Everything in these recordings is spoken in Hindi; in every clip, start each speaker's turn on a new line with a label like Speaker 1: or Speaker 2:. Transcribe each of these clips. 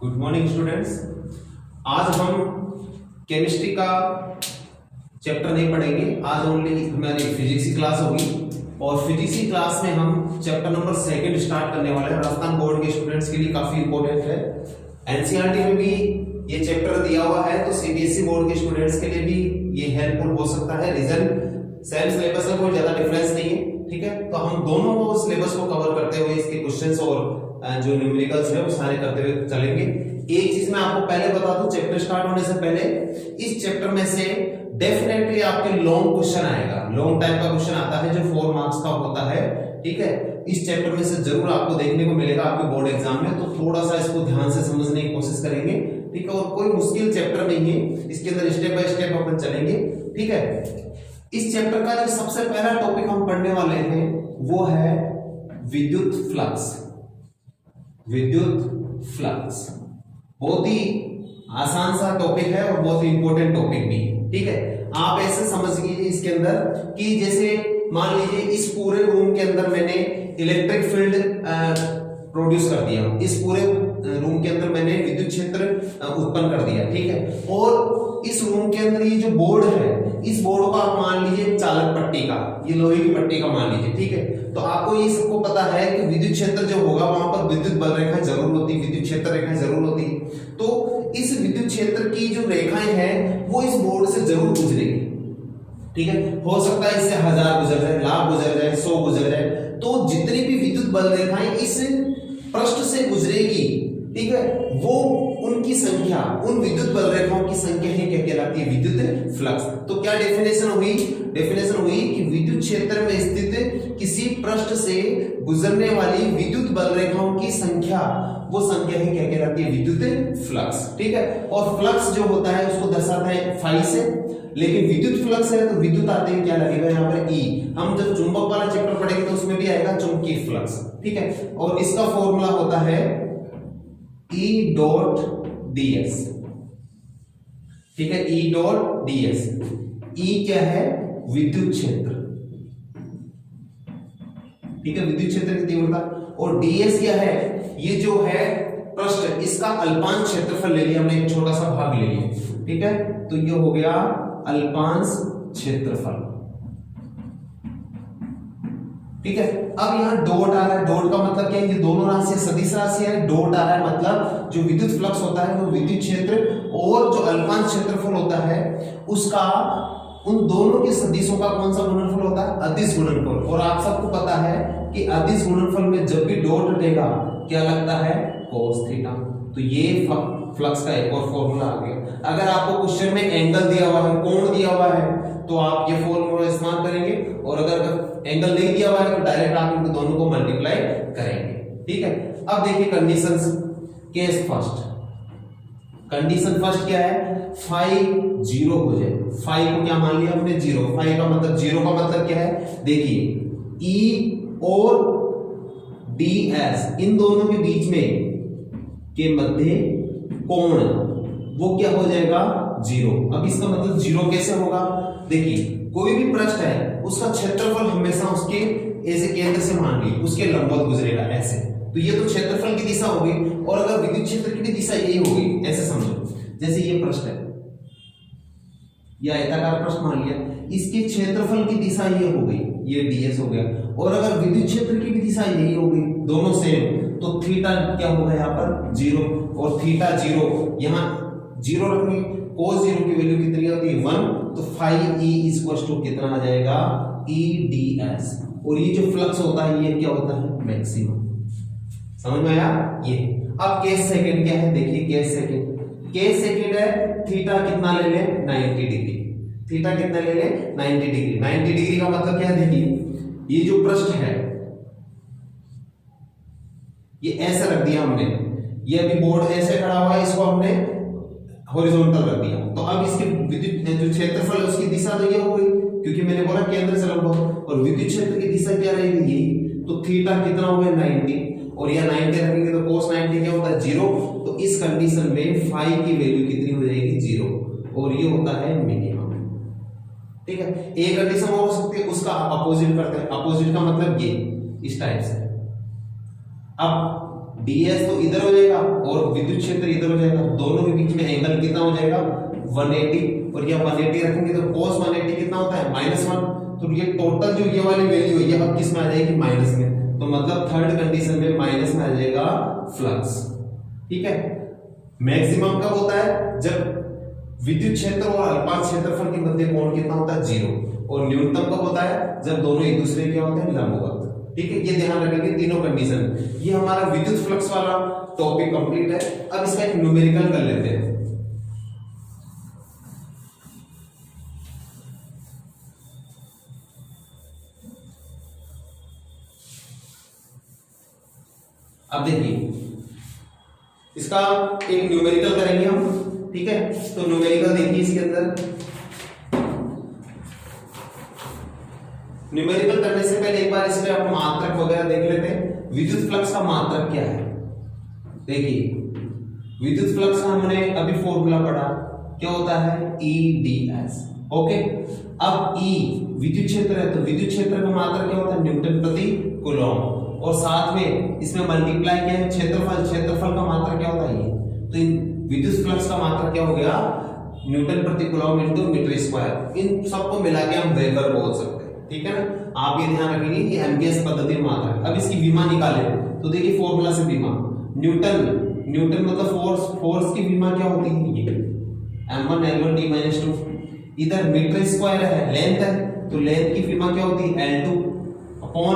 Speaker 1: Good morning students. आज हम केमिस्ट्री का चैप्टर नहीं पढ़ेंगे। आज ओनली हमारी फिजिक्स की क्लास होगी और फिजिक्स की क्लास में हम चैप्टर नंबर 2 स्टार्ट करने वाले हैं। राजस्थान बोर्ड के स्टूडेंट्स के लिए काफी इंपॉर्टेंट है। एनसीईआरटी में भी ये चैप्टर दिया हुआ है, तो सीबीएसई बोर्ड के स्टूडेंट्स के लिए भी ये हेल्पफुल हो सकता है। रीजन सेम सिलेबस में कोई ज्यादा डिफरेंस नहीं है, ठीक है। तो हम दोनों को सिलेबस को कवर करते हुए इसके क्वेश्चंस और जो न्यूमेरिकल्स है वो सारे करते हुए चलेंगे। एक चीज मैं आपको पहले बता दूं, चैप्टर स्टार्ट होने से पहले इस चैप्टर में से डेफिनेटली आपके लॉन्ग क्वेश्चन आएगा। लॉन्ग टाइप का क्वेश्चन आता है जो 4 मार्क्स का होता है, ठीक है। इस चैप्टर में से जरूर आपको देखने को मिलेगा आपके बोर्ड एग्जाम में, तो थोड़ा सा इसको ध्यान से समझने की कोशिश करेंगे, ठीक है। और कोई मुश्किल चैप्टर नहीं है, इसके अंदर स्टेप बाय स्टेप अपन चलेंगे, ठीक है। इस चैप्टर का जो सबसे पहला टॉपिक हम पढ़ने वाले हैं वो है विद्युत फ्लक्स। विद्युत फ्लक्स बहुत ही आसान सा टॉपिक है और बहुत ही इंपॉर्टेंट टॉपिक भी है, ठीक है। आप ऐसे समझ लीजिए इसके अंदर कि जैसे मान लीजिए इस पूरे रूम के अंदर मैंने इलेक्ट्रिक फील्ड प्रोड्यूस कर दिया, इस पूरे रूम के अंदर मैंने विद्युत क्षेत्र उत्पन्न कर दिया, ठीक है। और इस रूम के अंदर ये जो बोर्ड है, इस बोर्ड को आप मान लीजिए चालक पट्टी का, ये लोहे की पट्टी का मान लीजिए, ठीक है। तो आपको ये सबको पता है कि विद्युत क्षेत्र जो होगा वहां पर विद्युत बल रेखाएं जरूर होती है, विद्युत क्षेत्र रेखाएं जरूर होती है। तो इस विद्युत क्षेत्र की जो रेखाएं हैं वो इस बोर्ड से जरूर गुजरेगी, ठीक है। हो सकता है इससे 1000 गुजर जाए, लाख गुजर जाए, 100 गुजर जाए। तो जितनी भी विद्युत बल रेखाएं इस पृष्ठ से गुजरेगी, ठीक है, वो उनकी संख्या, उन विद्युत बल रेखाओं की संख्या ही क्या कहलाती है? विद्युत फ्लक्स। तो क्या डेफिनेशन हुई? डेफिनेशन हुई कि विद्युत क्षेत्र में स्थित किसी पृष्ठ से गुजरने वाली विद्युत बल रेखाओं की संख्या, वो संख्या ही क्या कहलाती है? विद्युत फ्लक्स, ठीक है। और फ्लक्स जो होता है उसको दर्शाता है फाई से, लेकिन विद्युत फ्लक्स है तो विद्युत आते हैं क्या लगेगा यहाँ पर? ई। हम जब चुंबक वाला चैप्टर पढ़ेंगे तो उसमें भी आएगा चुंबकीय फ्लक्स, ठीक है। और इसका फॉर्मूला होता है E डॉट ds, ठीक है। E डॉट ds, E क्या है? विद्युत क्षेत्र, ठीक है, विद्युत क्षेत्र की तीव्रता। और ds क्या है? ये जो है पृष्ठ, इसका अल्पांश क्षेत्रफल ले लिया हमने, एक छोटा सा भाग ले लिया, ठीक है। तो ये हो गया अल्पांश क्षेत्रफल, ठीक है। अब यहाँ डॉट आ रहा है, डॉट का मतलब क्या है? ये दोनों राशि सदिश राशि है, डॉट आ रहा है मतलब जो विद्युत फ्लक्स होता है वो विद्युत क्षेत्र और जो अल्पांश क्षेत्रफल होता है उसका, उन दोनों के सदिशों का कौन सा गुणनफल होता है? अदिश गुणनफल। और आप सबको पता है कि अदिश गुणनफल में जब भी डॉट हटेगा क्या लगता है? cos theta. तो ये फ्लक्स का एक और फॉर्मूला आ गया। अगर आपको क्वेश्चन में एंगल दिया हुआ है, कोण दिया हुआ है, तो आप ये फॉर्मूला इस्तेमाल करेंगे, और अगर एंगल नहीं दिया हुआ है तो डायरेक्ट आप इनको दोनों को मल्टीप्लाई करेंगे, ठीक है। अब देखिए conditions. Case first, condition first क्या है? फाई 0 हो जाए। फाई को क्या मान लिया हमने? 0। फाई का मतलब, 0 का मतलब क्या है? देखिए ई और ds, इन दोनों के बीच में के मध्य कोण, वो क्या हो जाएगा? 0। अब इसका मतलब 0 कैसे होगा? देखिए कोई भी पृष्ठ है उसका क्षेत्रफल हमेशा उसके ऐसे केंद्र से मान ली उसके लंबवत गुजरेगा ऐसे, तो ये तो क्षेत्रफल की दिशा होगी। और अगर विद्युत क्षेत्र की भी दिशा यही होगी, ऐसे समझो, जैसे ये पृष्ठ है, या आयताकार पृष्ठ मान लिया, इसके क्षेत्रफल की दिशा ये हो गई, ये ds हो गया। और अगर विद्युत क्षेत्र की भी दिशा यही होगी, दोनों सेम, तो थीटा क्या होगा यहाँ पर? 0। और थीटा 0, यहाँ 0 रखेंगे, cos 0 की वैल्यू कितनी होती है? 1। तो फाई e इक्वल्स टू कितना आ जाएगा? E ds। और ये जो फ्लक्स होता है ये क्या होता है? मैक्सिमम। समझ में आया? ये अब केस सेकंड क्या है? देखिए केस सेकंड, केस सेकंड है थीटा कितना ले ले? 90 डिग्री। थीटा कितना ले ले? 90 डिग्री। 90 डिग्री का मतलब क्या है? देखिए ये जो पृष्ठ है ये ऐसे रख दिया हमने, ये अभी बोर्ड ऐसे खड़ा हुआ है, इसको हमने हॉरिजॉन्टल रख दिया। तो अब इसके विद्युत जो क्षेत्रफल है उसकी दिशा तो ये हो गई, क्योंकि मैंने बोला केंद्र से लंबवत, और विद्युत क्षेत्र की दिशा क्या रहेगी? ये। तो थीटा कितना हो गया? 90। और यह 90 रखेंगे तो cos 90 क्या होता है? 0। तो इस कंडीशन में फाई की वैल्यू कितनी हो जाएगी? 0। और ये होता है मिनिमम, ठीक है। एक कंडीशन और हो सकती है, उसका अपोजिट करते हैं। अपोजिट का मतलब ये इस टाइप से। अब ds तो इधर हो जाएगा और विद्युत क्षेत्र इधर हो जाएगा, दोनों के बीच में एंगल कितना हो जाएगा 180, और ये 180 रखेंगे तो cos 180 कितना होता है -1, तो ये टोटल जो ये वाली वैल्यू है ये अब किस में आ जाएगी माइनस में, तो मतलब थर्ड कंडीशन में माइनस में आ जाएगा फ्लक्स। ठीक है, मैक्सिमम कब होता है जब विद्युत क्षेत्र और अल्पांश क्षेत्रफल के मध्य कोण कितना होता है 0, और न्यूनतम कब होता है जब दोनों एक दूसरे के होते हैं लंबवत। ठीक है, ये ध्यान रखेंगे तीनों कंडीशन। ये हमारा विद्युत फ्लक्स वाला टॉपिक कंप्लीट है। अब इसका एक न्यूमेरिकल कर लेते हैं। अब देखिए इसका एक न्यूमेरिकल करेंगे हम। ठीक है, तो न्यूमेरिकल देखिए इसके अंदर। न्यूमेरिकल करने से पहले एक बार इसमें आप मात्रक वगैरह देख लेते हैं। विद्युत फ्लक्स का मात्रक क्या है? देखिए विद्युत फ्लक्स का हमने अभी फॉर्मूला पढ़ा, क्या होता है EdS। ओके, अब E विद्युत क्षेत्र है, तो विद्युत क्षेत्र का मात्रक क्या होता है न्यूटन प्रति कूलॉम, और साथ में इसमें मल्टीप्लाई क्या है क्षेत्रफल, क्षेत्रफल का मात्रक क्या होता है ये, तो इन विद्युत फ्लक्स का मात्रक क्या हो गया न्यूटन प्रति कूलॉम इनटू मीटर स्क्वायर। इन सबको मिला के हम वेबर बोल सकते हैं। ठीक है ना, आप ये ध्यान रखेंगे कि एमपीएस पद्धति में मात्रक। अब इसकी विमा निकाले तो देखिए फॉर्मूला से विमा न्यूटन मतलब फोर्स की विमा क्या होती है ये m1 l1 t-2। इधर मीटर स्क्वायर है, लेंथ है, तो लेंथ की विमा क्या होती है L2 अपॉन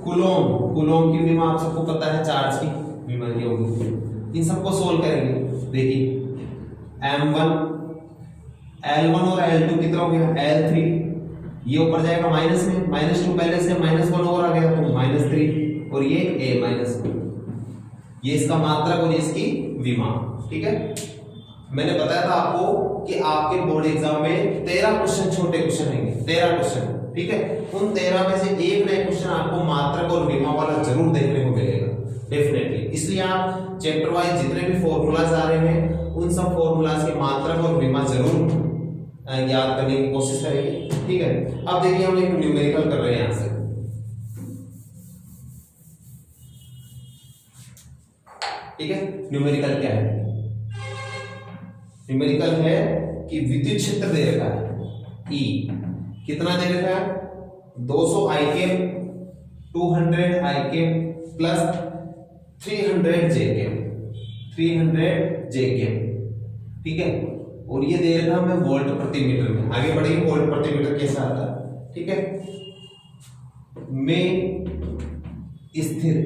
Speaker 1: कूलॉम की विमा आप सबको पता है, चार्ज की विमा ये होगी। इन सबको सोल्व करेंगे। देखिए m1 l1 और l2 कितना हो गया l3, ये ऊपर जाएगा माइनस में, -2 पहले से -1 और आ गया तो -3, और ये a-1, ये इसका मात्रक और इसकी विमा। ठीक है, मैंने बताया था आपको कि आपके बोर्ड एग्जाम में 13 क्वेश्चन छोटे क्वेश्चन आएंगे, 13 क्वेश्चन। ठीक है, उन 13 में से एक नया क्वेश्चन आपको मात्रक और विमा वाला जरूर देखने को मिलेगा डेफिनेटली। इसलिए आप चैप्टर वाइज जितने भी फॉर्मूलाज आ रहे हैं उन सब फॉर्मूलाज के मात्रक और विमा जरूर याद करने की कोशिश करेंगे। ठीक है, अब देखिए हम एक न्यूमेरिकल कर रहे हैं यहां से। ठीक है, न्यूमेरिकल क्या है? न्यूमेरिकल है कि विद्युत क्षेत्र दे रखा है E, कितना दे रखा है 200 IK 200 IK प्लस 300 JK। ठीक है, और ये दे रखा हमें वोल्ट प्रति मीटर में। आगे बढ़ेंगे वोल्ट प्रति मीटर कैसा आता है। ठीक है, में स्थित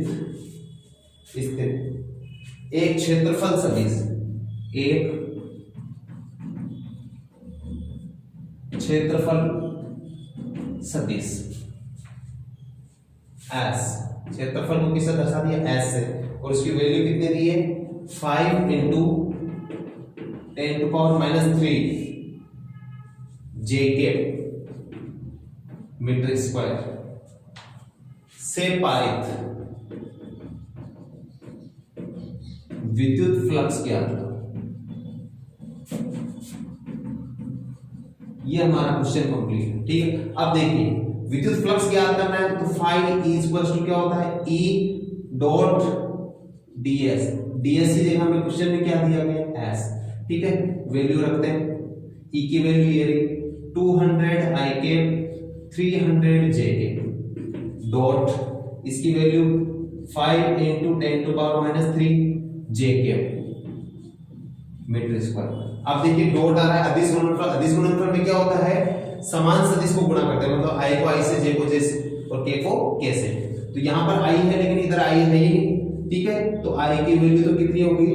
Speaker 1: एक क्षेत्रफल सदिश, एक क्षेत्रफल सदिश S, क्षेत्रफल को किससे दर्शा दिया S से, और उसकी वैल्यू कितने दी है 5 × 10⁻³ JK मीटर स्क्वायर से पारित विद्युत फ्लक्स क्या था। ये हमारा क्वेश्चन कंप्लीट है। ठीक है, अब देखिए विद्युत फ्लक्स ज्ञात करना है तो फाई E = क्या होता है E डॉट ds। ds की जगह हमें क्वेश्चन में क्या दिया गया S। ठीक है, वैल्यू रखते हैं। E की वैल्यू ये रही 200 IK 300 JK डॉट इसकी वैल्यू 5 × 10⁻³ JK मीटर स्क्वायर। अब देखिए डॉट आ रहा है अदिश गुणनफल। अदिश गुणनफल में क्या होता है समान सदिश को गुणा करते हैं, मतलब i को i से, j को j से और k को k से। तो यहाँ पर i है लेकिन इधर i है ही। ठीक है, तो i की वैल्यू तो कितनी होगी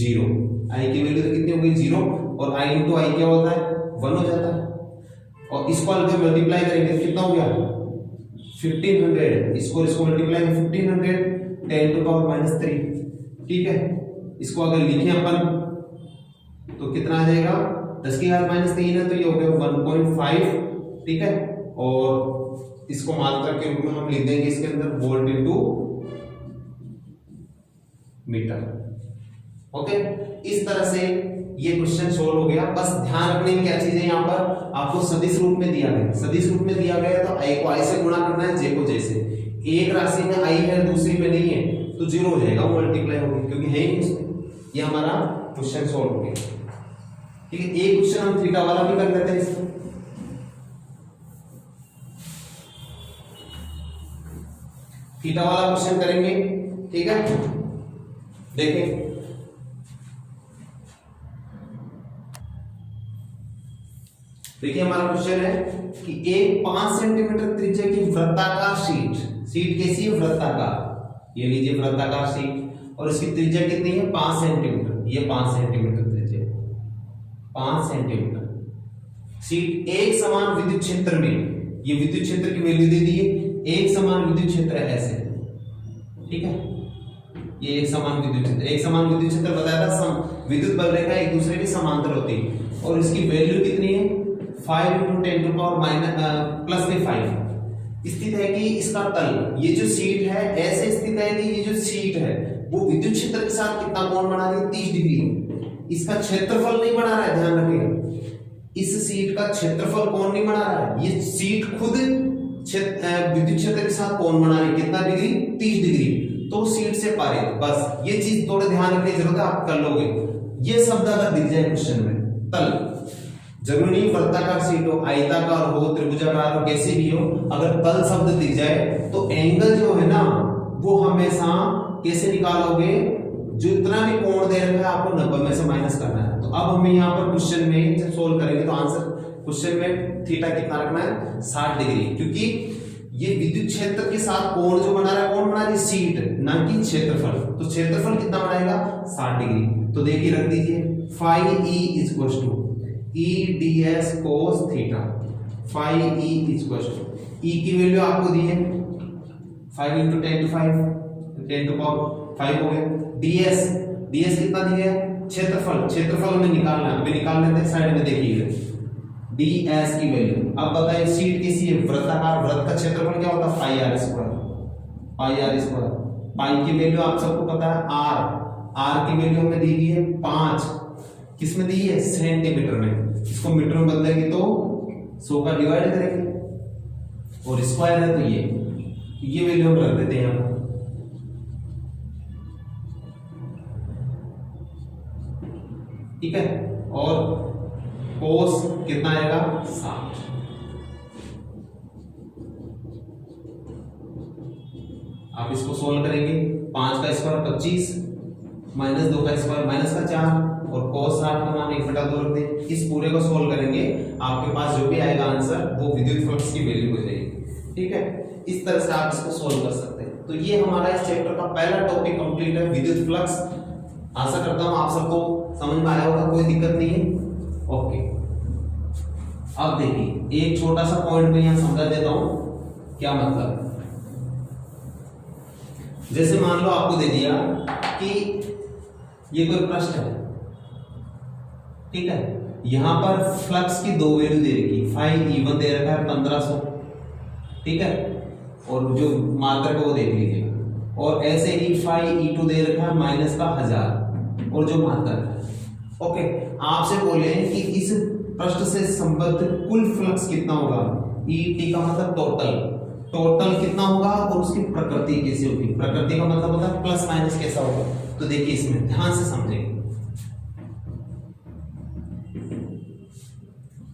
Speaker 1: 0, i की वैल्यू तो कितनी होगी 0, और i × i क्या होता है 1 हो जाता है। और इसको अगर मल्टीप्लाई करेंगे तो कितना हो गया 1500, इसको मल्टीप्लाई 1500 10⁻³ ठीक है, इसको अगर लिखें अपन तो कितना आ जाएगा 10⁻³ है, तो ये हो गया 1.5। ठीक है, और इसको मात्रक के रूप में हम लिख देंगे इसके अंदर वोल्ट इनटू मीटर। ओके, इस तरह से ये क्वेश्चन सोल्व हो गया। बस ध्यान रखने की क्या चीज है, यहाँ पर आपको सदिश रूप में दिया गया। सदिश रूप में दिया गया तो i को i से गुणा करना है, j को j से। एक राशि में i है दूसरी में नहीं है, तो 0 हो जाएगा, मल्टीप्लाई होगी क्योंकि है ही इसमें। ये हमारा क्वेश्चन सॉल्व हो गया। ठीक है, एक क्वेश्चन हम थीटा वाला भी कर लेते हैं इसमें। थीटा वाला क्वेश्चन करेंगे। ठीक है, देखें देखिए हमारा क्वेश्चन है कि एक 5 सेंटीमीटर त्रिज्या की वृत्ताकार शीट कैसी है, वृत्ताकार। ये लीजिए वृत्ताकार शीट और इसकी त्रिज्या कितनी है, 5 सेंटीमीटर। ये 5 सेंटीमीटर त्रिज्या, 5 सेंटीमीटर शीट एक समान विद्युत क्षेत्र में, ये विद्युत क्षेत्र की वैल्यू दे दी है, एक समान विद्युत क्षेत्र है ऐसे। ठीक है, ये एक समान विद्युत क्षेत्र, एक समान विद्युत क्षेत्र बताया था, विद्युत बल रेखा एक दूसरे के समांतर होती है और इसकी वैल्यू कितनी है, 5 × 10⁻⁻5 स्थित है कि इसका तल, ये जो शीट है ऐसे स्थित है कि ये जो शीट है वो विद्युत क्षेत्र के साथ कितना कोण बना रही है, 30 डिग्री। इसका क्षेत्रफल नहीं बना रहा है, ध्यान रखिएगा, इस शीट का क्षेत्रफल कोण नहीं बना रहा है, ये शीट खुद विद्युत क्षेत्र के साथ कोण बना रही है, कितना डिग्री, 30 डिग्री। तो शीट से पारे, बस ये चीज थोड़े ध्यान रखने की जरूरत है, आप कर लोगे। ये शब्द अगर दिख जाए क्वेश्चन में, तल, जरूरी नहीं वृत्ताकार शीट हो, आयताकार हो, त्रिभुजाकार हो, कैसे भी हो, अगर तल शब्द दिख जाए तो एंगल जो है ना वो हमेशा कैसे निकालोगे, जो इतना भी कोण दे रखा है आपको 90 में से माइनस करना है। तो अब हमें यहाँ पर क्वेश्चन में जब सोल्व करेंगे तो आंसर क्वेश्चन में थीटा कितना रखना है, 60 डिग्री, क्योंकि ये विद्युत क्षेत्र के साथ कोण जो बना रहा है, कौन बना रही है, शीट, ना कि क्षेत्रफल। तो क्षेत्रफल कितना बनाएगा, 60 डिग्री। तो देखिए रख दीजिए phi e = E ds cos theta, phi e = E की वैल्यू आपको दी है 5 × 10⁵ हो गया। ds कितना दिया है, क्षेत्रफल हमें निकालना है, अभी निकाल लेते हैं, साइड में देखिएगा ds की वैल्यू। अब बताइए शीट कैसी है, वृत्ताकार, वृत्त का क्षेत्रफल क्या होता है, πr²। पाई की वैल्यू आप सबको पता है r की वैल्यू हमें दी गई है 5, किसमें दी है, सेंटीमीटर में। इसको मीटर में बदलेंगे तो 100 का डिवाइड करेंगे और स्क्वायर है तो ये वैल्यू हम रख देते हैं यहाँ पर। ठीक है, और कोस कितना आएगा, 60। आप इसको सोल्व करेंगे, 5 का स्क्वायर 25, -2 का स्क्वायर -4 और cos 60 का मान 1/2 रख दें। इस पूरे को सोल्व करेंगे, आपके पास जो भी आएगा आंसर वो विद्युत फ्लक्स की वैल्यू हो जाएगी। ठीक है, इस तरह से आप इसको सोल्व कर सकते हैं। तो ये हमारा इस चैप्टर का पहला टॉपिक कंप्लीट है, विद्युत फ्लक्स। आशा करता हूं आप सबको समझ में आया होगा, कोई दिक्कत नहीं है। ओके, अब देखिए एक छोटा सा पॉइंट में यहां समझा देता हूं, क्या मतलब। जैसे मान लो आपको दे दिया कि ये कोई पृष्ठ है, ठीक है, यहां पर फ्लक्स की 2 वैल्यू दे रखी, phi e1 दे रखा है 1500, ठीक है, और जो मात्रक है वो देख लीजिए, और ऐसे ही phi e2 दे रखा है -1000 और जो मात्रक है। ओके, आपसे बोले कि इस पृष्ठ से संबद्ध कुल फ्लक्स कितना होगा, ET का मतलब टोटल कितना होगा और उसकी प्रकृति कैसी होगी। प्रकृति का मतलब होता है प्लस माइनस कैसा होगा। तो देखिए इसमें ध्यान से समझेंगे,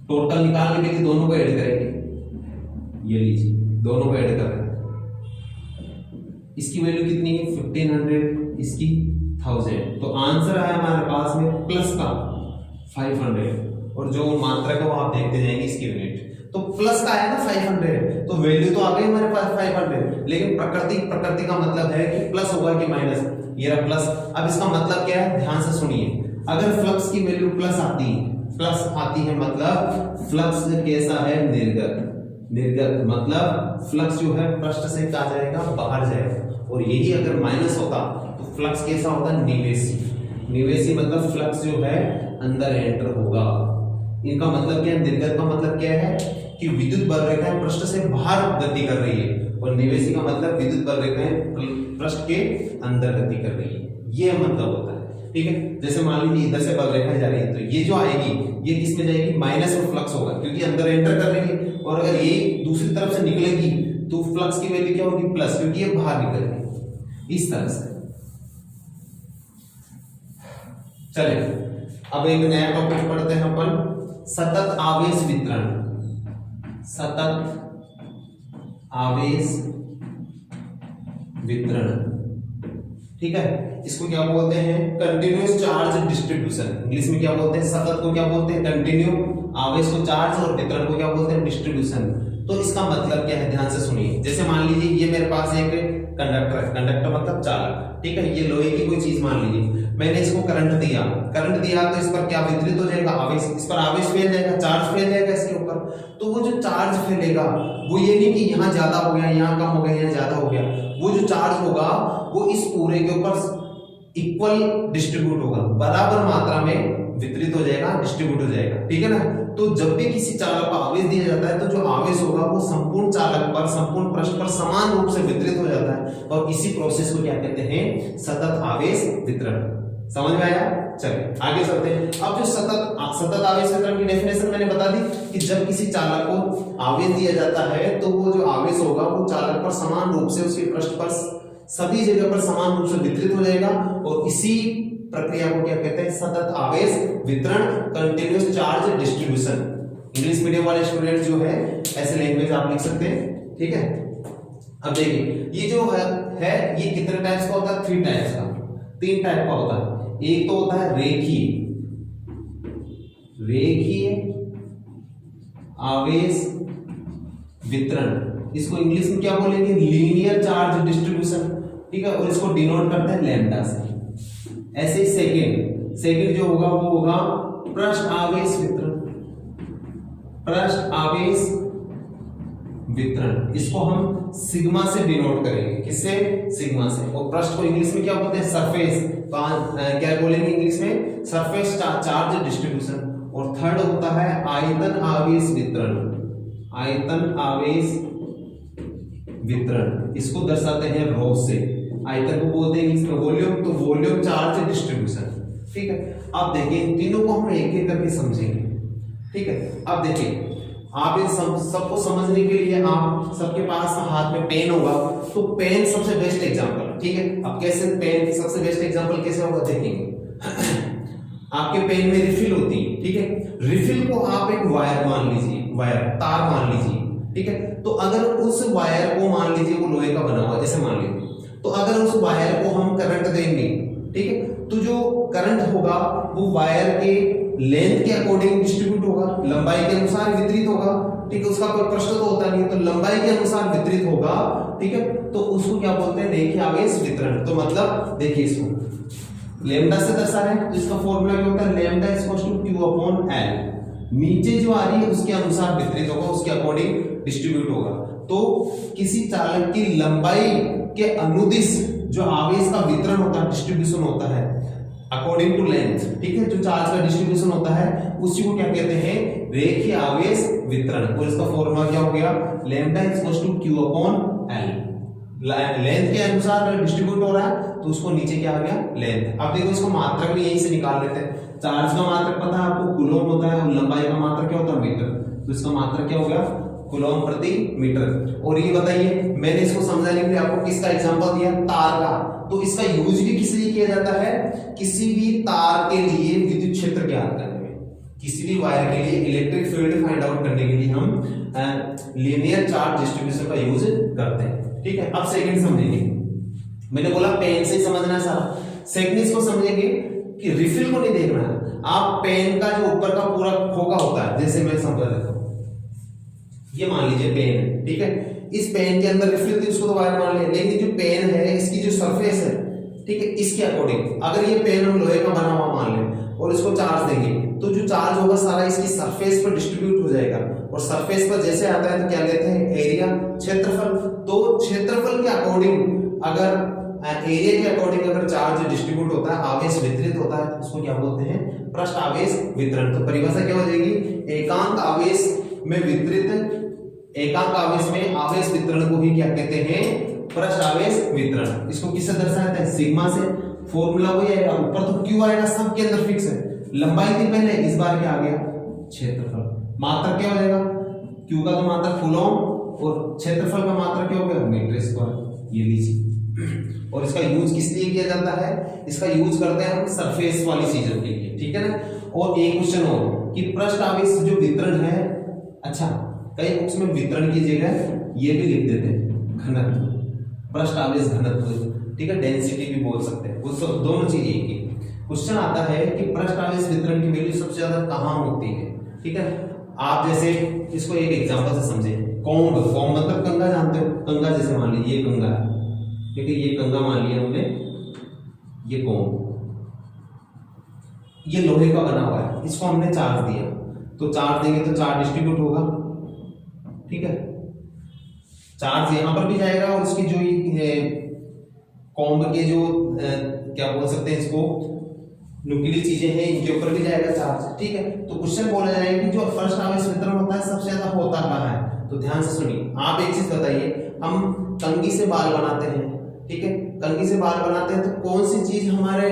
Speaker 1: टोटल निकालने के लिए दोनों को ऐड करेंगे, ये लीजिए दोनों को ऐड कर रहे हैं, इसकी वैल्यू कितनी है 1500, इसकी 1000, तो आंसर आया हमारे पास में प्लस का 500 और जो मात्रक है वो आप देखते जाएंगे इसकी यूनिट। तो प्लस का आया ना 500, तो वैल्यू तो आ गई हमारे पास 500, लेकिन प्रकृति का मतलब है कि प्लस होगा कि माइनस, ये रहा प्लस। अब इसका मतलब क्या है, ध्यान से सुनिए, अगर फ्लक्स की वैल्यू प्लस आती है मतलब फ्लक्स कैसा है, निर्गत मतलब फ्लक्स जो है पृष्ठ से कहा जाएगा बाहर जाएगा, और यही अगर माइनस होता तो फ्लक्स कैसा होता, निवेशी मतलब फ्लक्स जो है अंदर एंटर होगा। इनका मतलब क्या है, निर्गत का मतलब क्या है कि विद्युत बल रेखाएं पृष्ठ से बाहर गति कर रही है, और निवेशी का मतलब विद्युत बल रेखाएं पृष्ठ के अंदर गति कर रही है, ये मतलब होता है। ठीक है, जैसे मान लीजिए इधर से बल रेखाएं जा रही है, तो ये जो आएगी ये किस में जाएगी, माइनस में फ्लक्स होगा, क्योंकि अंदर एंटर कर रही है, और अगर ये दूसरी तरफ से निकलेगी तो फ्लक्स की वैल्यू क्या होगी, प्लस, क्योंकि ये बाहर निकल रही है। इस तरह से चले अब एक नया टॉपिक पढ़ते हैं अपन, सतत आवेश वितरण। सतत आवेश वितरण, ठीक है, इसको क्या बोलते हैं? Continuous charge distribution. इंग्लिश में क्या बोलते हैं? सतत को क्या बोलते हैं? कंटिन्यू, आवेश को चार्ज, और वितरण को क्या बोलते हैं? डिस्ट्रीब्यूशन। तो इसका मतलब क्या है, ध्यान से सुनिए। जैसे मान लीजिए ये मेरे पास एक कंडक्टर है, कंडक्टर मतलब चालक, ठीक है, ये लोहे की कोई चीज मान लीजिए, मैंने इसको करंट दिया, तो इस पर क्या वितरित हो जाएगा? आवेश। इस पर आवेश फैल जाएगा, चार्ज फैल जाएगा इसके ऊपर। तो वो जो चार्ज फैलेगा वो ये नहीं कि यहाँ ज्यादा हो गया, यहाँ कम हो गया, यहाँ ज्यादा हो गया, वो जो चार्ज होगा वो इस पूरे के ऊपर इक्वल डिस्ट्रीब्यूट होगा, बराबर मात्रा में वितरित हो जाएगा, डिस्ट्रीब्यूट हो जाएगा, ठीक है ना। तो जब भी किसी चालक को आवेश दिया जाता है तो जो आवेश होगा वो संपूर्ण चालक पर, संपूर्ण पृष्ठ पर समान रूप से वितरित हो जाता है, और इसी प्रोसेस को क्या कहते हैं? सतत आवेश वितरण। समझ में आया? चलिए आगे चलते हैं। अब जो सतत आवेश वितरण की डेफिनेशन मैंने बता दी कि जब किसी चालक को आवेश दिया जाता है तो वो जो आवेश होगा वो चालक पर समान रूप से, उसके पृष्ठ पर सभी जगह पर समान रूप से वितरित हो जाएगा, और इसी प्रक्रिया को क्या कहते हैं? सतत आवेश वितरण, continuous charge distribution. English medium वाले स्टूडेंट जो है ऐसे लैंग्वेज आप लिख सकते हैं, ठीक है। अब देखिए ये जो है ये कितने टाइप्स का होता है? 3 टाइप्स का, 3 टाइप का होता है। एक तो होता है रेखीय आवेश वितरण, इसको इंग्लिश में क्या बोलेंगे? लीनियर चार्ज डिस्ट्रीब्यूशन, ठीक है, और इसको डिनोट करते हैं लैम्डा से। ऐसे ही सेकंड जो होगा वो होगा पृष्ठ आवेश वितरण, पृष्ठ आवेश वितरण, इसको हम सिग्मा से डिनोट करेंगे। किससे? सिग्मा से। और पृष्ठ को इंग्लिश में क्या बोलते हैं? सरफेस। क्या बोलेंगे इंग्लिश में? Surface charge distribution. और थर्ड होता है आयतन आवेश वितरण, आयतन आवेश वितरण, इसको दर्शाते हैं रॉ से। आयतन को बोलते हैं इंग्लिश में वॉल्यूम, तो वॉल्यूम चार्ज डिस्ट्रीब्यूशन, ठीक है। अब देखिए इन तीनों को हम एक एक करके समझेंगे, ठीक है। अब देखिए आप इन सबको समझने के लिए आप सबके पास हाथ में पेन होगा, तो पेन सबसे बेस्ट एग्जांपल, ठीक है। अब कैसे पेन सबसे बेस्ट एग्जांपल कैसे होगा देखेंगे। आपके पेन में रिफिल होती है, ठीक है, रिफिल को आप एक वायर मान लीजिए, वायर तार मान लीजिए, ठीक है। तो अगर उस वायर को मान लीजिए वो लोहे का बना हुआ जैसे मान लीजिए, तो अगर उस वायर को हम करंट देंगे, ठीक है, तो जो करंट होगा वो वायर के लेंथ के अकॉर्डिंग डिस्ट्रीब्यूट होगा, लंबाई के अनुसार वितरित होगा, ठीक है। उसका कोई प्रश्न तो होता नहीं है, तो लंबाई के अनुसार वितरित होगा, ठीक है। तो उसको क्या बोलते हैं? रेखीय आवेश वितरण। तो मतलब देखिए इसको लैम्डा से दर्शा रहे हैं, तो इसका फॉर्मूला क्या होता है? Lambda equals to Q/L। नीचे जो आ रही है उसके अनुसार वितरित होगा, उसके अकॉर्डिंग डिस्ट्रीब्यूट होगा। तो किसी चालक की लंबाई के अनुदिश जो आवेश का वितरण होता है, डिस्ट्रीब्यूशन होता है अकॉर्डिंग टू लेंथ, ठीक है, जो चार्ज का डिस्ट्रीब्यूशन होता है उसी को क्या कहते हैं? रेखीय आवेश वितरण। और इसका फॉर्मूला क्या हो गया? Lambda equals to Q/L। Length के अनुसार डिस्ट्रीब्यूट हो रहा है तो उसको नीचे क्या आ गया? लेंथ। अब देखो इसको मात्रक भी यहीं से निकाल लेते हैं। चार्ज का मात्रक पता है आपको, कूलम होता है, और लंबाई का मात्रक क्या होता है? मीटर। तो इसका मात्रक क्या हो गया? कूलम प्रति मीटर। और ये बताइए मैंने इसको समझाने के लिए आपको किसका एग्जांपल दिया? तार का। तो इसका यूज भी किस लिए किया जाता है? किसी भी तार के लिए विद्युत क्षेत्र ज्ञात करने में, किसी भी वायर के लिए इलेक्ट्रिक फील्ड फाइंड आउट करने के लिए हम लीनियर चार्ज डिस्ट्रीब्यूशन का यूज करते हैं, ठीक है। अब सेकंड समझेंगे, मैंने बोला पेन से समझना है सारा। सेकंड इसको समझेंगे कि रिफिल को नहीं देखना है, आप पेन का जो ऊपर का पूरा खोखा होता है, जैसे मैं समझा देता हूं, ये मान लीजिए पेन है, ठीक है। इस पेन के अंदर रिफिल थी, उसको तो वायर मान लिया, लेकिन जो पेन है इसकी जो सरफेस है, ठीक है, इसके अकॉर्डिंग अगर ये पेन हम लोहे का बना हुआ मान लें और इसको चार्ज देंगे, तो जो चार्ज होगा सारा इसकी सरफेस पर डिस्ट्रीब्यूट हो जाएगा। और सरफेस पर जैसे आता है तो क्या लेते हैं? एरिया, क्षेत्रफल। तो क्षेत्रफल के अकॉर्डिंग अगर एरिया के अकॉर्डिंग अगर चार्ज डिस्ट्रीब्यूट होता है, आवेश वितरित होता है, तो उसको क्या बोलते हैं? पृष्ठ आवेश वितरण। तो परिभाषा क्या हो जाएगी? एकांक आवेश में वितरित, एकांक आवेश में आवेश वितरण को ही क्या कहते हैं? पृष्ठ आवेश वितरण। इसको किससे दर्शाते हैं? सिग्मा से। फॉर्मूला वही आएगा, ऊपर तो क्यू आएगा, सब के अंदर फिक्स है। लंबाई थी पहले, इस बार क्या आ गया? क्षेत्रफल। मात्रक क्या हो जाएगा? क्यू का तो मात्रक कूलम, और क्षेत्रफल का मात्रक क्या हो गया? Metre square. ये लीजिए और इसका यूज किस लिए किया जाता है? इसका यूज करते हैं हम सरफेस वाली चीजों के लिए, ठीक है ना। और एक क्वेश्चन और कि पृष्ठ आवेश जो वितरण है, अच्छा कई बुक्स में वितरण की जगह ये भी लिख देते हैं घनत्व, पृष्ठ आवेश घनत्व, ठीक है, डेंसिटी भी बोल सकते हैं, वो सब दोनों चीज एक ही। क्वेश्चन आता है कि पृष्ठ आवेश वितरण की वैल्यू सबसे ज्यादा कहाँ होती है, ठीक है। आप जैसे इसको एक एग्जांपल से समझे, कॉम्ब, कॉम्ब मतलब कंगा, जानते हो कंगा, जैसे मान लीजिए ये कंगा है, ठीक है, ये कंगा मान लिया हमने, ये कॉम्ब, ये लोहे का बना हुआ है, इसको हमने चार्ज दिया, तो चार्ज देंगे तो चार्ज डिस्ट्रीब्यूट होगा, ठीक है, चार्ज यहां पर भी जाएगा और इसकी जो कॉम्ब के जो क्या बोल सकते हैं इसको, नुकीली चीजें हैं, इनके ऊपर भी जाएगा चार्ज, ठीक है। तो क्वेश्चन बोला जाएगा कि जो पृष्ठ आवेश वितरण होता है सबसे ज्यादा होता कहाँ है, तो ध्यान से सुनिए। आप एक चीज बताइए, हम कंघी से बाल बनाते हैं, ठीक है, कंघी से बाल बनाते हैं तो कौन सी चीज हमारे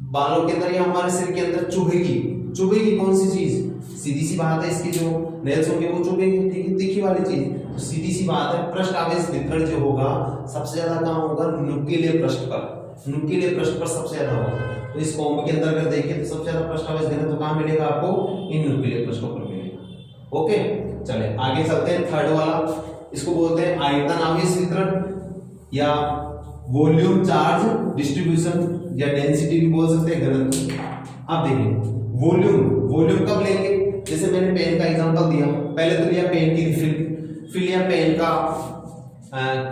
Speaker 1: बालों के अंदर या हमारे सिर के अंदर चुभेगी, चुभेगी कौन सी चीज? सीधी सी बात है, इसकी जो नेल्स होंगे वो चुभेंगे, ठीक है, तीखी वाली चीज, तो सीधी सी बात है पृष्ठ आवेश वितरण जो होगा सबसे ज्यादा कहाँ होगा? नुकीले पृष्ठ पर, नुकीले पृष्ठ पर सबसे ज्यादा होगा। तो इस कॉम्ब के अंदर अगर देखिए तो सबसे ज्यादा पृष्ठ आवेश घनत्व कहाँ मिलेगा आपको? इन नुकीले पृष्ठों पर मिलेगा। ओके, चले आगे चलते हैं। थर्ड वाला, इसको बोलते हैं आयतन आवेश वितरण या वॉल्यूम चार्ज डिस्ट्रीब्यूशन या डेंसिटी भी बोल सकते हैं, घनत्व। आप देखिए वॉल्यूम, वॉल्यूम कब लेंगे? जैसे मैंने पेन का एग्जांपल दिया, पहले तो लिया पेन की रिफिल, फिर लिया पेन का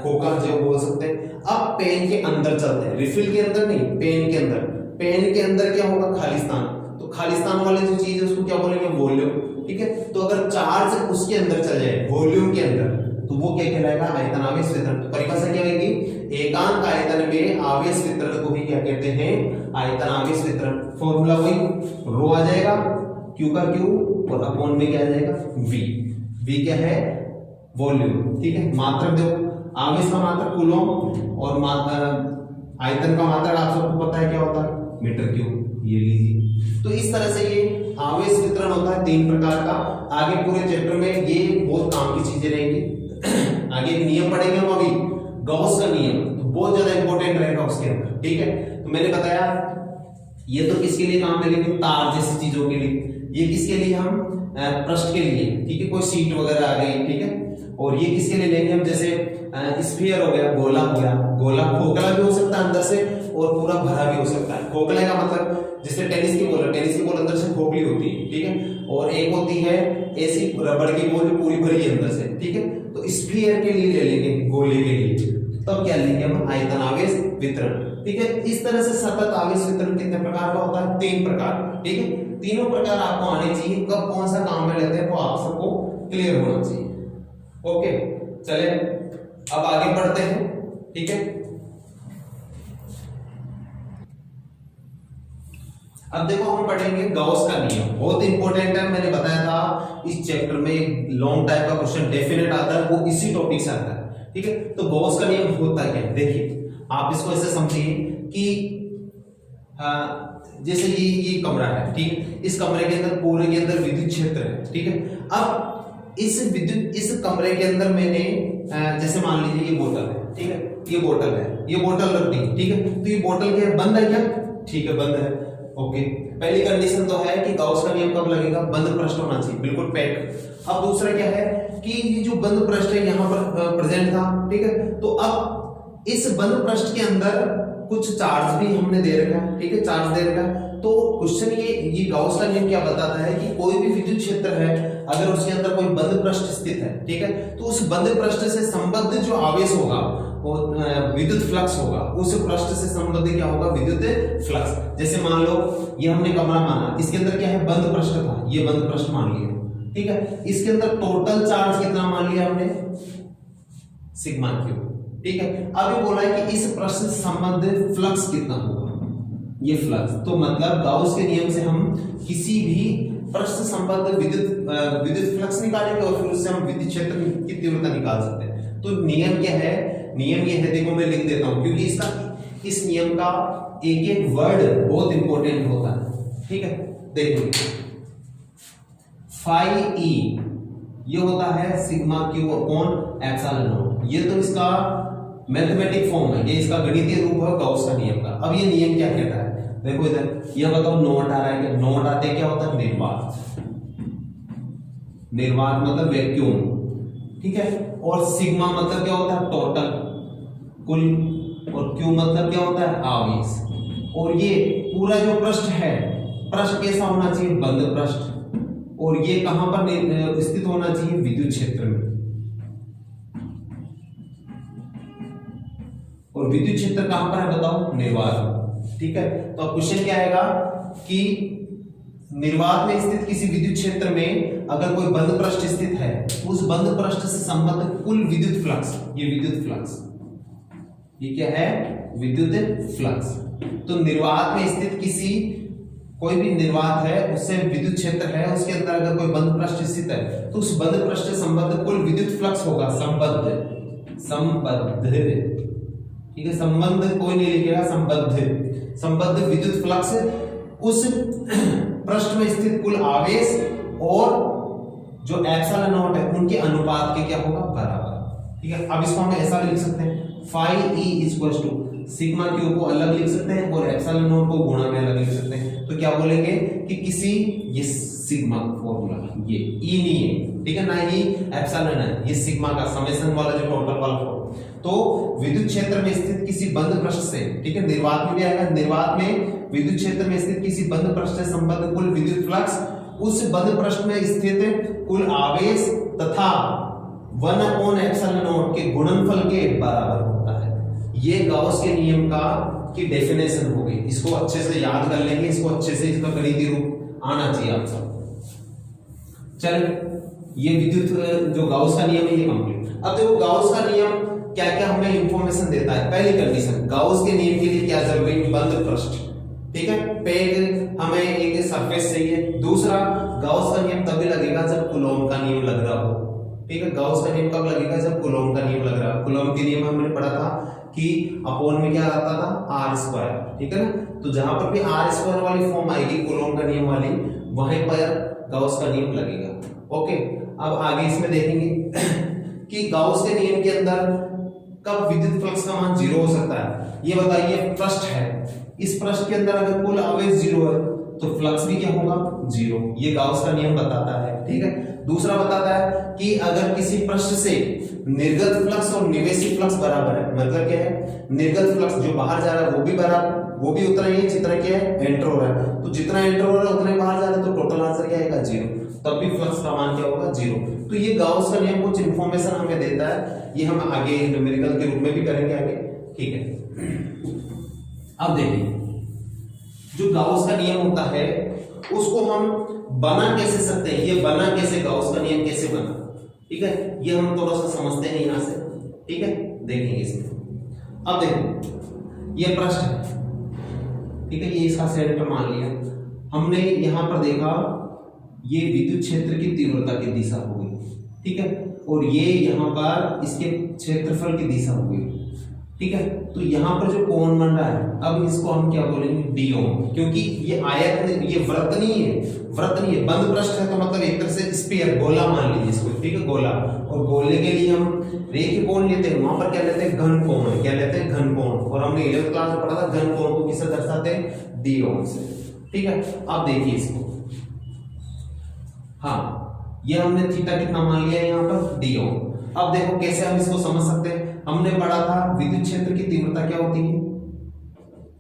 Speaker 1: खोखा जो बोल सकते हैं। अब पेन के अंदर चलते हैं, रिफिल के अंदर नहीं, पेन के अंदर। पेन के अंदर क्या होगा? खाली स्थान, तो खाली स्थान वाले जो चीज है उसको क्या बोलेंगे? वॉल्यूम, ठीक है। तो अगर चार्ज उसके अंदर चल जाए, वॉल्यूम के अंदर, तो वो क्या कहलाएगा? आयतन आवेश वितरण। तो परिभाषा क्या होगी? एकांक आयतन में आवेश वितरण को ही क्या कहते हैं? आयतन आवेश वितरण। फॉर्मूला वही, रो आ जाएगा, क्यू का क्यू और अपॉन में क्या आ जाएगा? वी। वी क्या है? वॉल्यूम, ठीक है। मात्रक देखो, आवेश का मात्रक कूलम और आयतन का मात्रक आप सबको पता है क्या होता है? मीटर क्यूब, ये लीजिए। तो इस तरह से ये आवेश वितरण होता है 3 प्रकार का। आगे पूरे चैप्टर में ये बहुत काम की चीजें रहेंगी। आगे एक नियम पढ़ेंगे हम अभी, गॉस का नियम, तो बहुत ज्यादा इंपॉर्टेंट रहेगा उसके अंदर, ठीक है। तो मैंने बताया ये तो किसके लिए काम में लेंगे? तार जैसी चीजों के लिए। ये किसके लिए? हम पृष्ठ के लिए, ठीक है, कोई सीट वगैरह आ गई, ठीक है। और ये किसके लिए लेंगे हम? जैसे स्फीयर हो गया, गोला हो गया, गोला खोखला भी हो सकता है अंदर से और पूरा भरा भी हो सकता है। खोखले का मतलब जैसे टेनिस की बॉल है, टेनिस की बॉल अंदर से खोखली होती है, ठीक है। और एक होती है ऐसी रबड़ की बॉल पूरी भरी है अंदर से, ठीक है। तो स्फीयर के लिए ले लेंगे, गोले के लिए, तब क्या लेंगे हम? आयतन आवेश वितरण, ठीक है। इस तरह से सतत आवेश वितरण कितने प्रकार का होता है? 3 प्रकार, ठीक है। तीनों प्रकार आपको आने चाहिए, कब कौन सा काम में लेते हैं वो आप सबको क्लियर होना चाहिए। ओके, चले अब आगे बढ़ते हैं, ठीक है। अब देखो हम पढ़ेंगे गॉस का नियम, बहुत इंपॉर्टेंट है। मैंने बताया था इस चैप्टर में लॉन्ग टाइप का क्वेश्चन डेफिनेट आता है, वो इसी टॉपिक से आता है, ठीक है। तो गॉस का नियम होता है क्या? देखिए आप इसको ऐसे समझिए कि जैसे ये कमरा है, ठीक है। इस कमरे के अंदर, पूरे के अंदर विद्युत क्षेत्र है, ठीक है। अब इस कमरे के अंदर मैंने जैसे मान लीजिए ये बोतल है, ठीक है, ये बोतल है, ये बोतल रख दी, ठीक है। तो ये बोतल क्या है? बंद है क्या? ठीक है, बंद है। ओके, पहली कंडीशन तो है कि गॉस का नियम कब लगेगा? बंद पृष्ठ होना चाहिए, बिल्कुल पैक। अब दूसरा क्या है कि ये जो बंद पृष्ठ है यहाँ पर प्रेजेंट था, ठीक है। तो अब इस बंद पृष्ठ के अंदर कुछ चार्ज भी हमने दे रखा है, ठीक है, चार्ज दे रखा है। तो क्वेश्चन ये गॉस का नियम क्या बताता है कि कोई भी विद्युत क्षेत्र है, अगर उसके अंदर कोई बंद पृष्ठ स्थित है, ठीक है, तो उस बंद पृष्ठ से संबद्ध जो आवेश होगा वो विद्युत फ्लक्स होगा, उस पृष्ठ से संबंधित क्या होगा? विद्युत फ्लक्स। जैसे मान लो ये हमने कमरा माना, इसके अंदर क्या है? बंद पृष्ठ था, ये बंद पृष्ठ मान लिया, ठीक है। इसके अंदर टोटल चार्ज कितना मान लिया हमने? सिग्मा क्यू, ठीक है। अभी बोला है कि इस पृष्ठ से संबंधित फ्लक्स कितना होगा? ये फ्लक्स। तो मतलब गॉस के नियम से हम किसी भी पृष्ठ से संबंधित विद्युत फ्लक्स निकालेंगे और फिर उससे हम विद्युत क्षेत्र की तीव्रता निकाल सकते हैं। तो नियम क्या है? नियम ये है, देखो मैं लिख देता हूं क्योंकि इस नियम का एक एक वर्ड बहुत इंपॉर्टेंट होता है, ठीक है। देखो फाई ई ये होता है sigma Q upon epsilon not, ये तो इसका मैथमेटिक फॉर्म है, ये इसका गणितीय रूप है गाउस का नियम का। अब ये नियम क्या कहता है, देखो इधर ये बताओ नोट आ रहा है, नोट आते क्या होता है, निर्वात। निर्वात मतलब वैक्यूम, ठीक है। और सिग्मा मतलब क्या होता है, टोटल, कुल। और क्यू मतलब क्या होता है, आवेश। और ये पूरा जो पृष्ठ है, पृष्ठ कैसा होना चाहिए, बंद पृष्ठ। और ये कहां पर स्थित होना चाहिए, विद्युत क्षेत्र में। और विद्युत क्षेत्र कहां पर है बताओ, निर्वात, ठीक है। तो अब क्वेश्चन क्या आएगा कि निर्वात में स्थित किसी विद्युत क्षेत्र में अगर कोई बंद पृष्ठ स्थित है, उस बंद पृष्ठ से संबद्ध कुल विद्युत फ्लक्स, ये विद्युत फ्लक्स, ये क्या है, विद्युत फ्लक्स। तो निर्वात में स्थित किसी, कोई भी निर्वात है, उससे विद्युत क्षेत्र है, उसके अंदर अगर कोई बंद पृष्ठ स्थित है, तो उस बंद पृष्ठ से संबद्ध कुल विद्युत फ्लक्स होगा, संबद्ध, ठीक है। संबंध कोई नहीं लिखेगा, संबद्ध विद्युत फ्लक्स उस पृष्ठ में स्थित कुल आवेश और जो एप्सिलॉन नॉट है उनके अनुपात के क्या होगा, बराबर, ठीक है। अब इसको हम ऐसा लिख सकते हैं, phi E equals to sigma Q को अलग लिख सकते हैं और एप्सिलॉन नॉट को गुणा में अलग लिख सकते हैं। तो क्या बोलेंगे कि किसी, ये सिग्मा फॉर्मूला, ये ई नहीं है, ठीक है, ना ही एप्सिलॉन है, ये सिग्मा का समेशन वाला जो टोटल वाला फॉर्म। तो विद्युत क्षेत्र में स्थित किसी बंद पृष्ठ से, ठीक है, निर्वात में भी आएगा, निर्वात में विद्युत क्षेत्र में स्थित किसी बंद पृष्ठ से संबद्ध कुल विद्युत फ्लक्स उस बंद पृष्ठ में स्थित कुल आवेश तथा 1 एप्सिलॉन नॉट के गुणनफल के बराबर होता है। ये गाउस के नियम का की डेफिनेशन हो गई। इसको अच्छे से याद कर लेंगे, इसको अच्छे से इसका गणितीय रूप आना चाहिए आप सब। चलिए, ये विद्युत जो गाउस का नियम है ये कंप्लीट। अब देखो गाउस का नियम क्या क्या हमें इंफॉर्मेशन देता है। पहली कंडीशन, गाउस के नियम के लिए क्या जरूरी, बंद पृष्ठ, ठीक है, पेग हमें एक सरफेस चाहिए। दूसरा, गाउस का नियम तभी लगेगा जब कूलॉम का नियम लग रहा हो, ठीक है। गाउस का नियम कब लगेगा, जब कूलॉम का नियम लग रहा है। कूलॉम के नियम हमने पढ़ा था कि अपॉन में क्या आता था, आर स्क्वायर, ठीक है ना। तो जहां पर भी आर स्क्वायर वाली फॉर्म आएगी कूलॉम का नियम वाली, वहीं पर गाउस का नियम लगेगा। ओके, अब आगे इसमें देखेंगे कि गाउस के नियम के अंदर कब विद्युत फ्लक्स का मान 0 हो सकता है। ये बताइए, पृष्ठ है, इस पृष्ठ के अंदर अगर कुल आवेश 0 है तो फ्लक्स भी क्या होगा, 0। ये गाउस का नियम बताता है, ठीक है। दूसरा बताता है कि अगर किसी पृष्ठ से निर्गत फ्लक्स और निवेशी फ्लक्स बराबर है, मतलब क्या है, निर्गत फ्लक्स जो बाहर जा रहा है वो भी बराबर, वो भी उतना ही जितना क्या है एंटर हो रहा है। तो जितना एंटर हो रहा है उतना ही बाहर जा रहा है, तो टोटल आंसर क्या आएगा, 0। तब भी फ्लक्स का मान क्या होगा, 0। तो ये गाउस का नियम कुछ इंफॉर्मेशन हमें देता है, ये हम आगे न्यूमेरिकल के रूप में भी करेंगे आगे, ठीक है। अब देखिए, जो गाउस का नियम होता है उसको हम बना कैसे सकते हैं, ये बना कैसे, गाउस का नियम कैसे बना, ठीक है, ये हम थोड़ा सा समझते हैं यहां से, ठीक है, देखेंगे इसमें। अब देखो, ये पृष्ठ है, ठीक है, ये इसका सेंटर मान लिया हमने। यहां पर देखा ये विद्युत क्षेत्र की तीव्रता की दिशा हो गई, ठीक है, और ये यहाँ पर इसके क्षेत्रफल की दिशा हो गई, ठीक है। तो यहाँ पर जो कोण बन रहा है, अब इसको हम क्या बोलेंगे, डी ओम, क्योंकि ये आयत, ये वृत्त नहीं है, वृत्त नहीं है, बंद पृष्ठ है, तो मतलब एक तरह से स्फीयर, गोला मान लीजिए इसको, ठीक है, गोला। और गोले के लिए हम रेखीय कोण लेते हैं, वहां पर क्या लेते हैं, घन कोण, क्या लेते हैं, घन कोण। और हमने 11th क्लास में पढ़ा था घन कोण को किससे दर्शाते हैं, डी ओम से, ठीक है। अब देखिए इसको, हाँ, ये हमने थीटा कितना मान लिया यहाँ पर, डी ओम। अब देखो कैसे हम इसको समझ सकते हैं। हमने पढ़ा था विद्युत क्षेत्र की तीव्रता क्या होती है,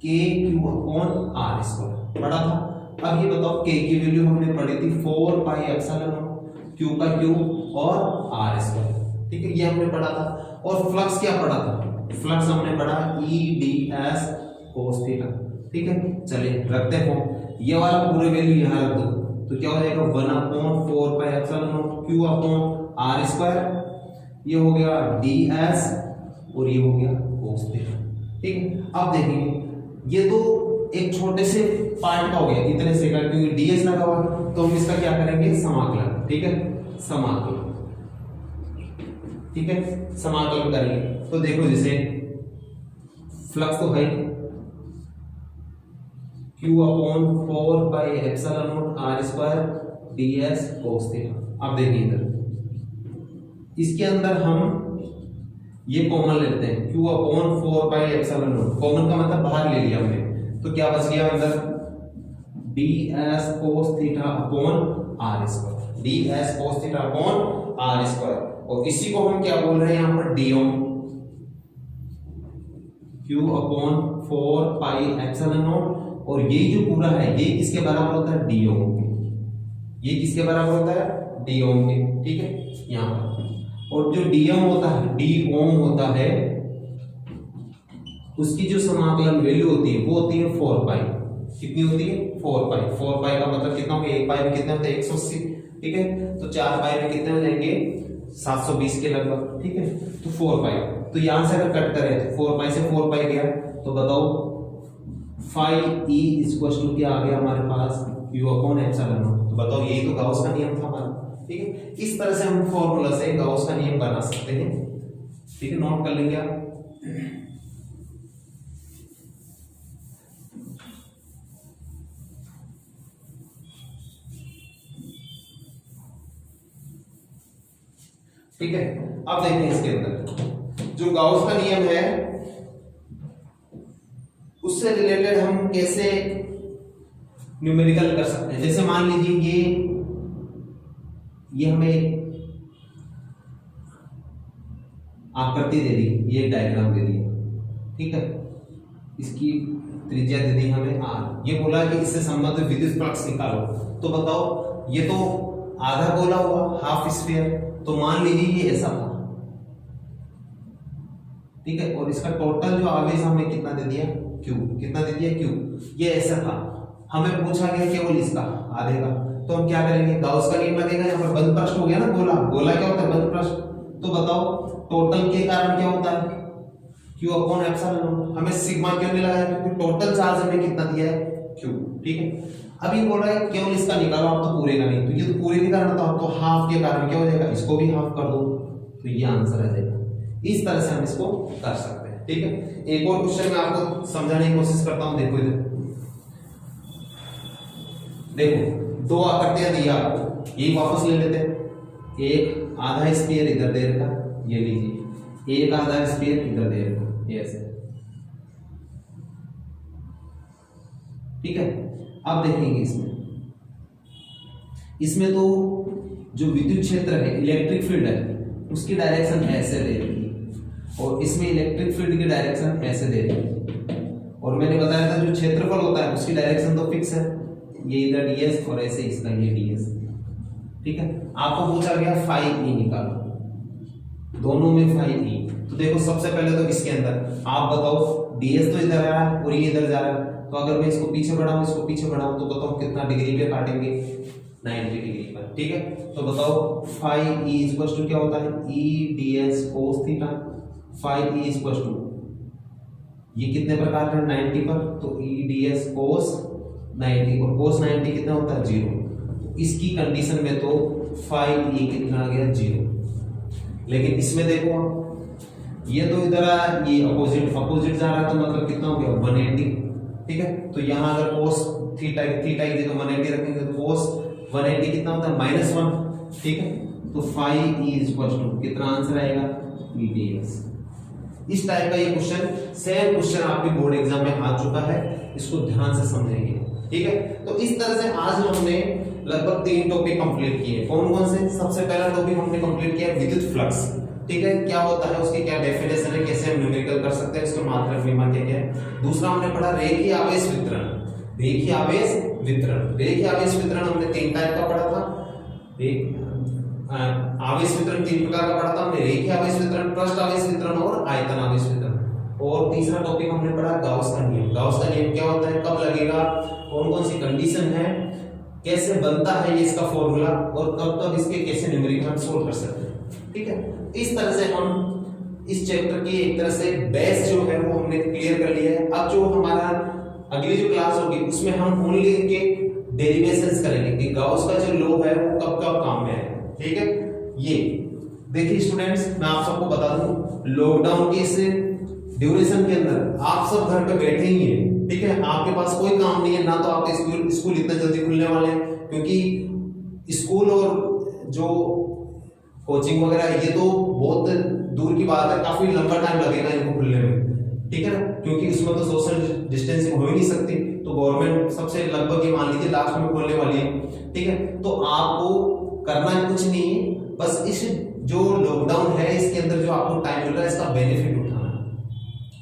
Speaker 1: के क्यू अपॉन आर स्क्वायर, पढ़ा था। अब ये बताओ, के की वैल्यू हमने पढ़ी थी 4 पाई एप्सिलॉन नॉट, क्यू का क्यू और आर स्क्वायर, ठीक है, ये हमने पढ़ा था। और फ्लक्स क्या पढ़ा था, फ्लक्स हमने पढ़ा E D S cos theta, ठीक है। चलिए रखते हैं, ये वाला पूरे वैल्यू यहाँ रख दो, तो क्या हो जाएगा 1/4 pi epsilon naught Q upon R square, ये हो गया डी एस और ये हो गया कोस थीटा, ठीक है। अब देखिए, ये तो एक छोटे से पार्ट का हो गया, इतने से का, क्योंकि डीएस लगा हुआ, तो हम इसका क्या करेंगे, समाकलन, ठीक है, समाकलन, ठीक है, समाकलन करेंगे। तो देखो, जैसे फ्लक्स तो है Q upon 4 pi epsilon naught R square ds cos theta. अब देखिए इधर, इसके अंदर हम ये कॉमन लेते हैं, q upon 4 pi epsilon not, common का मतलब बाहर ले लिया हमने, तो क्या बच गया अंदर ds cos theta upon r square, ds cos theta upon r square, और इसी को हम क्या बोल रहे हैं यहाँ पर d ohm, q upon 4 pi epsilon naught, और ये जो पूरा है ये किसके बराबर होता है, d ओम के, ये किसके बराबर होता है, d ओम के, ठीक है यहाँ पर। और जो d ओम होता है, d ओम होता है, उसकी जो समाकलन वैल्यू होती है वो होती है 4 पाई, कितनी होती है 4 पाई, 4 पाई का मतलब कितना हो गया, 1 पाई में कितने होते हैं 180, ठीक है, तो 4 पाई में कितने हो जाएंगे 720 के लगभग, ठीक है, तो 4 पाई, तो यहां से अगर कट करें तो 4 पाई से 4 पाई गया, तो बताओ फाई ई इक्वल टू क्या आ गया हमारे पास, q अपॉन एप्सिलॉन नॉट, तो बताओ यही तो गाउस का नियम था हमारा, ठीक है। इस तरह से हम फॉर्मूला से गाउस का नियम बना सकते हैं, ठीक है, नोट कर लेंगे आप। ठीक है, अब देखते हैं इसके अंदर जो गाउस का नियम है उससे रिलेटेड हम कैसे न्यूमेरिकल कर सकते हैं। जैसे मान लीजिए ये हमें आकृति दे दी, ये डायग्राम दे दिया, ठीक है, इसकी त्रिज्या दे दी हमें r, ये बोला कि इससे संबंधित विद्युत फ्लक्स निकालो, तो बताओ ये तो आधा गोला हुआ, हाफ स्फीयर, तो मान लीजिए ये ऐसा था, ठीक है, और इसका टोटल जो आवेश हमें कितना दे दिया q, कितना दे दिया q, ये ऐसा था, हमें पूछा गया केवल इसका आधे का, तो हम क्या करेंगे, गाउस का नियम लगेगा, यहाँ पर बंद पृष्ठ हो गया ना, गोला, गोला क्या होता है बंद पृष्ठ, तो बताओ टोटल के कारण क्या होता है q अपॉन एप्सिलॉन नॉट, हमें सिग्मा क्यों नहीं लगाया, क्योंकि टोटल चार्ज हमें कितना दिया है q, ठीक है। अब ये बोल रहा है केवल इसका निकालो, आप तो पूरे का नहीं, तो ये तो पूरे के कारण था, तो हाफ के कारण क्या हो जाएगा, इसको भी हाफ कर दो, तो ये आंसर आ जाएगा। इस तरह से हम इसको कर सकते हैं, ठीक है। एक और क्वेश्चन मैं आपको समझाने की कोशिश करता हूं, देखो इधर, देखो दो आकृतियां दी आपको, ये वापस ले लेते हैं, एक आधा स्फीयर इधर दे रखा, ये लीजिए, एक आधा स्फीयर इधर दे रखा, ये ऐसे, ठीक है। अब देखेंगे इसमें तो जो विद्युत क्षेत्र है, इलेक्ट्रिक फील्ड है, उसकी डायरेक्शन ऐसे दे रही है, और इसमें इलेक्ट्रिक फील्ड की डायरेक्शन ऐसे दे रही है, और मैंने बताया था जो क्षेत्रफल होता है उसकी डायरेक्शन तो फिक्स है, ये इधर ds और ऐसे इसका ये ds, ठीक है। आपको पूछा गया फाई ई निकालो, दोनों में फाई ई, तो देखो सबसे पहले तो इसके अंदर आप बताओ ds तो इधर आ रहा है और ये इधर जा रहा है, तो अगर मैं इसको पीछे बढ़ाऊं, इसको पीछे बढ़ाऊं, तो बताओ कितना डिग्री पे काटेंगे, 90 डिग्री पर, ठीक है। तो बताओ फाई ई इक्वल टू क्या होता है, e ds cos theta, phi E equal to ये कितने प्रकार का 90 पर, तो e ds cos 90, और cos 90 कितना होता है 0, तो इसकी कंडीशन में तो फाई ई कितना आ गया 0। लेकिन इसमें देखो ये तो इधर आ, ये अपोजिट जा रहा है, तो मतलब कितना हो गया 180, ठीक है। तो यहाँ अगर cos थीटा की जगह 180 रखेंगे, तो cos 180 कितना होता है -1, ठीक है। तो फाई ई इक्वल टू कितना आंसर आएगा e ds। इस टाइप का ये क्वेश्चन, सेम क्वेश्चन आपके बोर्ड एग्जाम में आ चुका है, इसको ध्यान से समझेंगे, ठीक है। तो इस तरह से आज हमने लगभग 3 टॉपिक कंप्लीट किए। कौन कौन से? सबसे पहला टॉपिक हमने कंप्लीट किया विद्युत फ्लक्स, ठीक है, क्या होता है, उसकी क्या डेफिनेशन है, कैसे हम न्यूमेरिकल कर सकते हैं, उसका मात्रक विमा क्या है। दूसरा हमने पढ़ा रेखीय आवेश वितरण, रेखीय आवेश वितरण हमने 3 टाइप का पढ़ा था, आवेश वितरण 3 प्रकार का पढ़ा था हमने, रेखीय आवेश वितरण, पृष्ठ आवेश वितरण और आयतन आवेश वितरण। और तीसरा टॉपिक हमने पढ़ा गाउस का नियम। गाउस का नियम क्या होता है, कब लगेगा, कौन कौन सी कंडीशन है, कैसे बनता है ये इसका फॉर्मूला, और कब कब इसके कैसे न्यूमेरिकल सोल्व कर सकते हैं, ठीक है। इस तरह से हम इस चैप्टर की एक तरह से बेस जो है वो हमने क्लियर कर लिया है। अब जो हमारा अगली जो क्लास होगी उसमें हम ओनली के डेरिवेशंस करेंगे कि गाउस का जो लॉ है वो कब कब काम में आएगा, ठीक है। ये देखिए स्टूडेंट्स, मैं आप सबको बता दूं, लॉकडाउन के इस ड्यूरेशन के अंदर आप सब घर पे बैठे ही हैं, ठीक है, आपके पास कोई काम नहीं है, ना तो आपके स्कूल इतना जल्दी खुलने वाले हैं, क्योंकि स्कूल और जो कोचिंग वगैरह ये तो बहुत दूर की बात है, काफी लंबा टाइम लगेगा इनको खुलने में, ठीक है ना, क्योंकि इसमें तो सोशल डिस्टेंसिंग हो ही नहीं सकती। तो गवर्नमेंट सबसे लगभग ये मान लीजिए लास्ट में खोलने वाली है, ठीक है। तो आपको करना कुछ नहीं है, बस इस जो लॉकडाउन है इसके अंदर जो आपको टाइम मिल रहा है इसका बेनिफिट उठाना,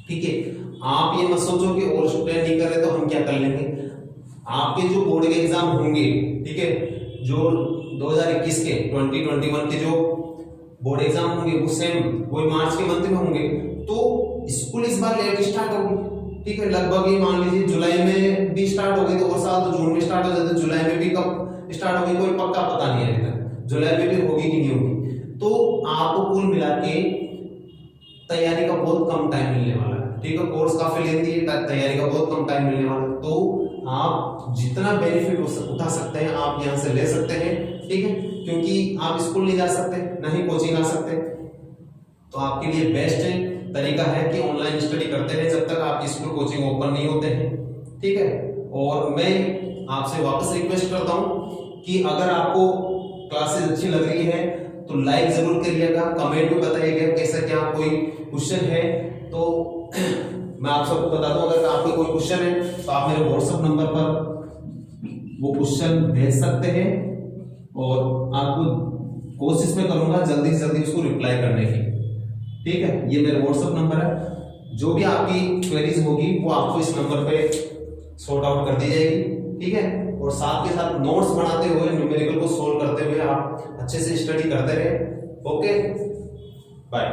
Speaker 1: ठीक है। आप ये मत सोचो कि और स्टूडेंट नहीं कर रहे तो हम क्या कर लेंगे। आपके जो बोर्ड के एग्जाम होंगे, ठीक है, जो 2021 के 2021 के जो बोर्ड एग्जाम होंगे वो सेम वही मार्च के मंथ में होंगे। तो स्कूल इस बार लेट स्टार्ट होगी, ठीक है, लगभग ये मान लीजिए जुलाई में भी स्टार्ट हो गई, तो और साल तो जून में स्टार्ट हो जाते, जुलाई में भी कब स्टार्ट होगी कोई पक्का पता नहीं है अभी तक, जुलाई में भी होगी कि नहीं होगी। तो आपको कुल मिला के तैयारी का बहुत कम टाइम मिलने वाला है, ठीक है, कोर्स काफी लेंथी है, तैयारी का बहुत कम टाइम मिलने वाला है। तो आप जितना बेनिफिट उठा सकते हैं आप यहाँ से ले सकते हैं, ठीक है, क्योंकि आप स्कूल नहीं जा सकते, ना ही कोचिंग आ सकते, तो आपके लिए बेस्ट तरीका है कि ऑनलाइन स्टडी करते रहे जब तक आपकी स्कूल कोचिंग ओपन नहीं होते हैं, ठीक है। और मैं आपसे वापस रिक्वेस्ट करता हूं कि अगर आपको क्लासेस अच्छी लग रही है तो लाइक जरूर करिएगा, कमेंट में बताइएगा कैसा क्या कोई क्वेश्चन है तो मैं आप सबको बता दूं, अगर आपको कोई क्वेश्चन है तो आप मेरे व्हाट्सएप नंबर पर वो क्वेश्चन भेज सकते हैं और आपको कोशिश में करूंगा जल्दी से जल्दी उसको रिप्लाई करने की, ठीक है। ये मेरा व्हाट्सएप नंबर है, जो भी आपकी क्वेरीज होगी वो आपको इस नंबर पे सॉर्ट आउट कर दी जाएगी, ठीक है। और साथ के साथ नोट्स बनाते हुए न्यूमेरिकल को सोल्व करते हुए आप अच्छे से स्टडी करते रहे। Okay, bye.